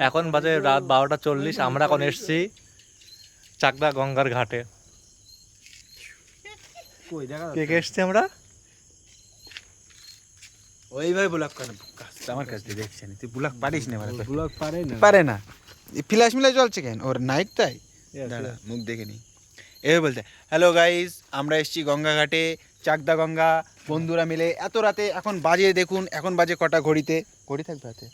এখন বাজে রাত 12:40। আমরা এখন এসছি চাকদা গঙ্গার ঘাটে। কে কে এসছি আমরা? ওইভাবে ব্লগ করে আমার কাছে দেখছি না, তুই ব্লগ পারিস না? ব্লগ পারে না, ফ্ল্যাশ মিলে চলছে কেন ওর? নাইট তাই দাঁড়া মুখ দেখে নি। এভাবে বলতে, হ্যালো গাইস, আমরা এসেছি গঙ্গা ঘাটে, চাকদা গঙ্গা, বন্ধুরা মিলে। এত রাতে এখন বাজে, দেখুন এখন বাজে কটা, ঘড়িতে ঘড়ি থাকবে হাতে,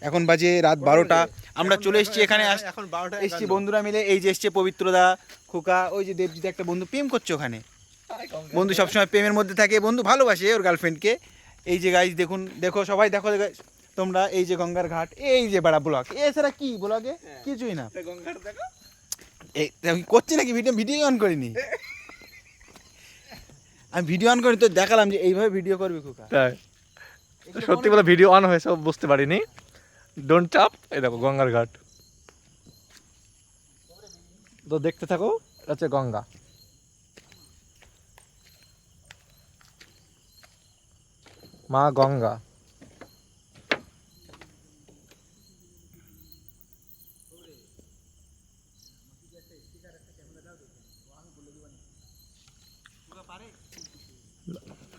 এখন বাজে রাত 12টা। আমরা চলে এসেছি এখানে, এখন 12টা এসেছি বন্ধুরা মিলে। এই যে এসছে পবিত্রদা, খোকা, ওই যে দেবজিৎ একটা বন্ধু প্রেম করছে ওখানে। বন্ধু সবসময় প্রেমের মধ্যে থাকে, বন্ধু ভালোবাসে ওর গার্লফ্রেন্ডকে। এই যে গাইস দেখুন, দেখো সবাই দেখো তোমরা, এই যে গঙ্গার ঘাট, এই যে বাড়া ব্লগ, এছাড়া কি ব্লগে কিছুই না। এই আমি করছি নাকি ভিডিও? ভিডিও অন করিনি আমি, ভিডিও অন করি তো দেখালাম যে এইভাবে ভিডিও করবি খোকা। তাই সত্যি বলে ভিডিও অন হয়েছে, বুঝতে পারিনি। ডোন্ট চাপ। এই দেখো গঙ্গার ঘাট, তো দেখতে থাকো। এটা হচ্ছে গঙ্গা। মা গঙ্গা।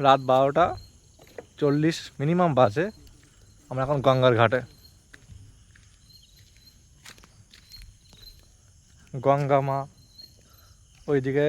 রাত 12:40 মিনিমাম বাজে। আমরা এখন গঙ্গার ঘাটে। গঙ্গা মা ওইদিকে